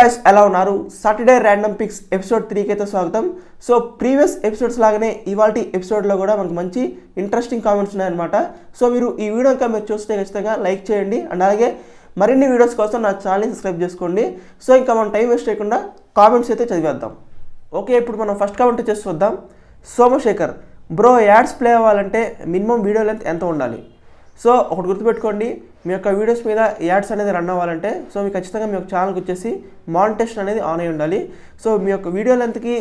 guys, ఎలా ఉన్నారు? Saturday random pics episode 3 కి అయితే స్వాగతం. సో ప్రీవియస్ ఎపిసోడ్స్ లాగానే ఇవాల్టి ఎపిసోడ్ లో కూడా మనకు మంచి ఇంట్రెస్టింగ్ కామెంట్స్ ఉన్నాయన్నమాట. సో మీరు ఈ వీడియో కనుక మీరు చూస్తే ఖచ్చితంగా లైక్ చేయండి అండ్ అలాగే మరిన్ని వీడియోస్ కోసం నా ఛానల్ని సబ్స్క్రైబ్ చేసుకోండి. సో ఇంకా మనం టైం వేస్ట్ చేయకుండా కామెంట్స్ అయితే చదివేద్దాం. ఓకే, ఇప్పుడు మనం ఫస్ట్ కామెంట్ చేసి చూద్దాం. సోమశేఖర్ బ్రో, యాడ్స్ ప్లే అవ్వాలంటే మినిమం వీడియో లెంత్ ఎంత ఉండాలి? సో ఒకటి గుర్తుపెట్టుకోండి, మీ యొక్క వీడియోస్ మీద యాడ్స్ అనేది రన్ అవ్వాలంటే సో మీకు ఖచ్చితంగా మీ యొక్క ఛానల్కి వచ్చేసి మానిటైజేషన్ అనేది ఆన్ అయి ఉండాలి. సో మీ యొక్క వీడియో లెంత్కి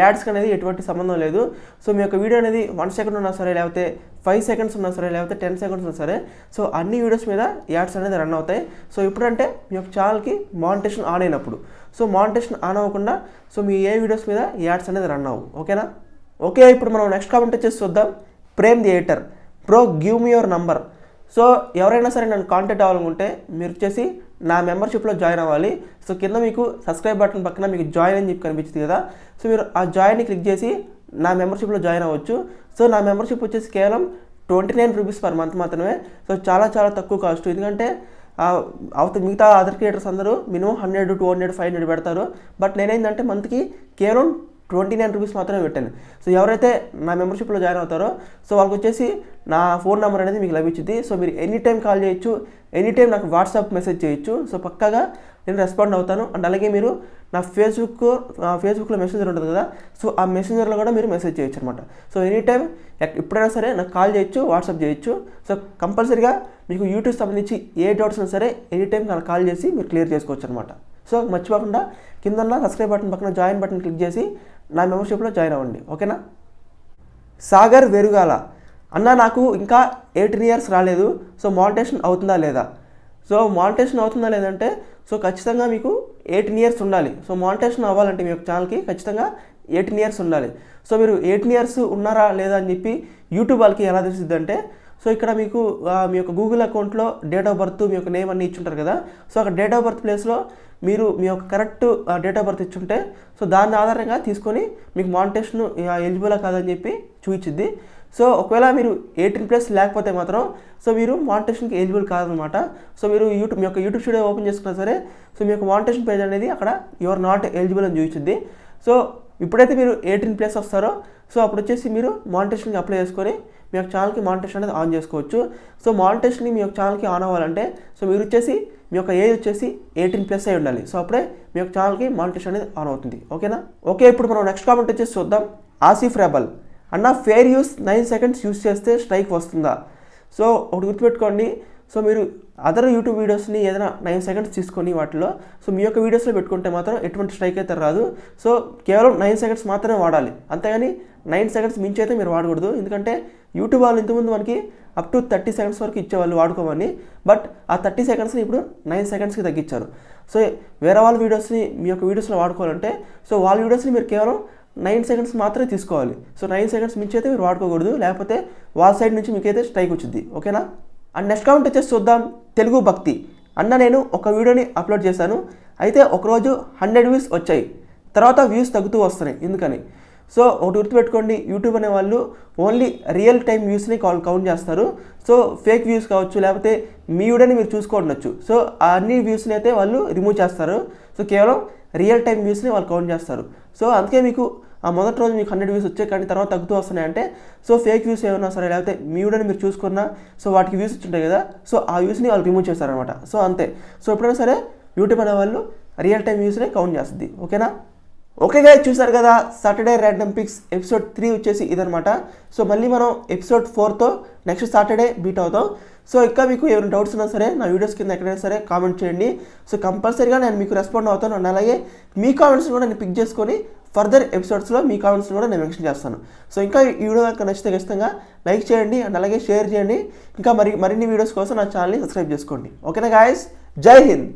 యాడ్స్కి అనేది ఎటువంటి సంబంధం లేదు. సో మీ యొక్క వీడియో అనేది 1 సెకండ్ ఉన్నా సరే, లేకపోతే 5 సెకండ్స్ ఉన్నా సరే, లేకపోతే 10 సెకండ్స్ ఉన్నా సరే, సో అన్ని వీడియోస్ మీద యాడ్స్ అనేది రన్ అవుతాయి. సో ఇప్పుడంటే మీ యొక్క ఛానల్కి మానిటైజేషన్ ఆన్ అయినప్పుడు. సో మానిటైజేషన్ ఆన్ అవ్వకుండా సో మీ ఏ వీడియోస్ మీద యాడ్స్ అనేది రన్ అవ్వు. ఓకేనా? ఓకే, ఇప్పుడు మనం నెక్స్ట్ కామెంట్ వచ్చేసి చూద్దాం. Prem the editor bro, give me your number. So ఎవరైనా సరే నన్ను కాంటాక్ట్ అవ్వాలనుకుంటే మీరు వచ్చేసి నా మెంబర్షిప్లో జాయిన్ అవ్వాలి. సో కింద మీకు సబ్స్క్రైబ్ బటన్ పక్కన మీకు జాయిన్ అని చెప్పి కనిపించింది కదా. సో మీరు ఆ జాయిన్ని క్లిక్ చేసి నా మెంబర్షిప్లో జాయిన్ అవ్వచ్చు. సో నా మెంబర్షిప్ వచ్చేసి కేవలం 29 రూపీస్ పర్ మంత్ మాత్రమే. సో చాలా చాలా తక్కువ కాస్ట్. ఎందుకంటే మిగతా అదర్ క్రియేటర్స్ అందరూ మినిమం 100, 200, 500 పెడతారు. బట్ నేనేంటంటే మంత్కి కేవలం 29 రూపీస్ మాత్రమే పెట్టాను. సో ఎవరైతే నా మెంబర్షిప్లో జాయిన్ అవుతారో సో వాళ్ళకి వచ్చేసి నా ఫోన్ నెంబర్ అనేది మీకు లభించింది. సో మీరు ఎనీ టైం కాల్ చేయొచ్చు, ఎనీ టైం నాకు వాట్సాప్ మెసేజ్ చేయొచ్చు. సో పక్కాగా నేను రెస్పాండ్ అవుతాను. అండ్ అలాగే మీరు నా ఫేస్బుక్లో మెసెంజర్ ఉంటుంది కదా, సో ఆ మెసెంజర్లో కూడా మీరు మెసేజ్ చేయొచ్చు అనమాట. సో ఎనీ టైం ఎప్పుడైనా సరే నాకు కాల్ చేయొచ్చు, వాట్సాప్ చేయొచ్చు. సో కంపల్సరీగా మీకు యూట్యూబ్ సంబంధించి ఏ డౌట్స్ ఉన్నా సరే ఎనీ టైం నాకు కాల్ చేసి మీరు క్లియర్ చేసుకోవచ్చు అనమాట. సో మర్చిపోకుండా కింద సబ్స్క్రైబ్ బటన్ పక్కన జాయిన్ బటన్ క్లిక్ చేసి నా మెంబర్షిప్లో జాయిన్ అవ్వండి. ఓకేనా? సాగర్ వెరుగాల అన్న, నాకు ఇంకా 18 ఇయర్స్ రాలేదు. సో మానిటైజేషన్ అవుతుందా లేదా? సో మానిటైజేషన్ అవుతుందా లేదంటే సో ఖచ్చితంగా మీకు 18 ఇయర్స్ ఉండాలి. సో మానిటైజేషన్ అవ్వాలంటే మీ యొక్క ఛానల్కి ఖచ్చితంగా 18 ఇయర్స్ ఉండాలి. సో మీరు 18 ఇయర్స్ ఉన్నారా లేదా అని చెప్పి యూట్యూబ్ వాళ్ళకి ఎలా తెలిసిద్ది అంటే సో ఇక్కడ మీకు మీ యొక్క గూగుల్ అకౌంట్లో డేట్ ఆఫ్ బర్త్, మీ యొక్క నేమ్ అన్నీ ఇచ్చుంటారు కదా. సో అక్కడ డేట్ ఆఫ్ బర్త్ ప్లేస్లో మీరు మీ యొక్క కరెక్ట్ డేట్ ఆఫ్ బర్త్ ఇచ్చుంటే సో దాని ఆధారంగా తీసుకొని మీకు మానిటైజేషన్ ఎలిజిబులా కాదని చెప్పి చూపించింది. సో ఒకవేళ మీరు 18+ లేకపోతే మాత్రం సో మీరు మానిటైజేషన్కి ఎలిజిబుల్ కాదనమాట. సో మీరు మీ యొక్క యూట్యూబ్ స్టూడియో ఓపెన్ చేసుకున్నా సరే సో మీ యొక్క మానిటైజేషన్ పేజ్ అనేది అక్కడ యువర్ నాట్ ఎలిజిబుల్ అని చూపించింది. సో ఇప్పుడైతే మీరు 18+ వస్తారో సో అప్పుడు వచ్చేసి మీరు మానిటైజేషన్కి అప్లై చేసుకొని మీ యొక్క ఛానల్కి మానిటైజేషన్ అనేది ఆన్ చేసుకోవచ్చు. సో మానిటైజేషన్ని మీ యొక్క ఛానల్కి ఆన్ అవ్వాలంటే సో మీరు వచ్చేసి మీ యొక్క ఏజ్ వచ్చేసి 18+ అయి ఉండాలి. సో అప్పుడే మీ యొక్క ఛానల్కి మానిటైజేషన్ అనేది ఆన్ అవుతుంది. ఓకేనా? ఓకే, ఇప్పుడు మనం నెక్స్ట్ కామెంట్ వచ్చేసి చూద్దాం. ఆసిఫ్ రెబల్ అన్న, ఫెయిర్ యూస్ 9 సెకండ్స్ యూస్ చేస్తే స్ట్రైక్ వస్తుందా? సో ఒకటి గుర్తుపెట్టుకోండి. సో మీరు అదర్ యూట్యూబ్ వీడియోస్ని ఏదైనా 9 సెకండ్స్ తీసుకొని వాటిలో సో మీ యొక్క వీడియోస్లో పెట్టుకుంటే మాత్రం ఎటువంటి స్ట్రైక్ అయితే రాదు. సో కేవలం 9 సెకండ్స్ మాత్రమే వాడాలి, అంతేగాని 9 సెకండ్స్ మించి అయితే మీరు వాడకూడదు. ఎందుకంటే యూట్యూబ్ వాళ్ళు ఇంతకుముందు మనకి అప్ టు 30 సెకండ్స్ వరకు ఇచ్చేవాళ్ళు వాడుకోమని. బట్ ఆ 30 సెకండ్స్ని ఇప్పుడు 9 సెకండ్స్కి తగ్గించారు. సో వేరే వాళ్ళ వీడియోస్ని మీ యొక్క వీడియోస్లో వాడుకోవాలంటే సో వాళ్ళ వీడియోస్ని మీరు కేవలం 9 సెకండ్స్ మాత్రమే తీసుకోవాలి. సో 9 సెకండ్స్ మించి అయితే మీరు వాడుకోకూడదు, లేకపోతే వాళ్ళ సైడ్ నుంచి మీకైతే స్ట్రైక్ వచ్చింది. ఓకేనా? అండ్ నెక్స్ట్ కామెంట్ వచ్చేసి చూద్దాం. తెలుగు భక్తి అన్న, నేను ఒక వీడియోని అప్లోడ్ చేశాను. అయితే ఒకరోజు 100 వ్యూస్ వచ్చాయి, తర్వాత వ్యూస్ తగ్గుతూ వస్తున్నాయి. ఎందుకని? సో ఒకటి గుర్తుపెట్టుకోండి, యూట్యూబ్ అనే వాళ్ళు ఓన్లీ రియల్ టైం వ్యూస్ని కౌంట్ చేస్తారు. సో ఫేక్ వ్యూస్ కావచ్చు, లేకపోతే మీ వీడియోని మీరు చూసుకోవచ్చు. సో ఆ అన్ని వ్యూస్ని అయితే వాళ్ళు రిమూవ్ చేస్తారు. సో కేవలం రియల్ టైం వ్యూస్ని వాళ్ళు కౌంట్ చేస్తారు. సో అందుకే మీకు ఆ మొదటి రోజు మీకు 100 వ్యూస్ వచ్చాయి, కానీ తర్వాత తగ్గుతూ వస్తున్నాయంటే సో ఫేక్ వ్యూస్ ఏమన్నా సరే, లేకపోతే మీ వీడియోని మీరు చూసుకున్నా సో వాటికి వ్యూస్ ఉంటాయి కదా, సో ఆ వ్యూస్ని వాళ్ళు రిమూవ్ చేస్తారనమాట. సో అంతే. సో ఎప్పుడైనా సరే యూట్యూబ్ అనే వాళ్ళు రియల్ టైం వ్యూస్ని కౌంట్ చేస్తుంది. ఓకేనా? ఓకే గైస్, చూసారు కదా సాటర్డే ర్యాండమ్ పిక్స్ ఎపిసోడ్ 3 వచ్చేసి ఇదనమాట. సో మళ్ళీ మనం ఎపిసోడ్ 4తో నెక్స్ట్ సాటర్డే బీట్ అవుతాం. సో ఇంకా మీకు ఏమైనా డౌట్స్ ఉన్నా సరే నా వీడియోస్ కింద ఎక్కడైనా సరే కామెంట్ చేయండి. సో కంపల్సరీగా నేను మీకు రెస్పాండ్ అవుతాను. అండ్ అలాగే మీ కామెంట్స్ కూడా నేను పిక్ చేసుకొని ఫర్దర్ ఎపిసోడ్స్లో మీ కామెంట్స్ కూడా నేను మెన్షన్ చేస్తాను. సో ఇంకా ఈ వీడియో కనుక నచ్చితే ఖచ్చితంగా లైక్ చేయండి అండ్ అలాగే షేర్ చేయండి. ఇంకా మరిన్ని వీడియోస్ కోసం నా ఛానల్ని సబ్స్క్రైబ్ చేసుకోండి. ఓకేనా గాయస్? జై హింద్.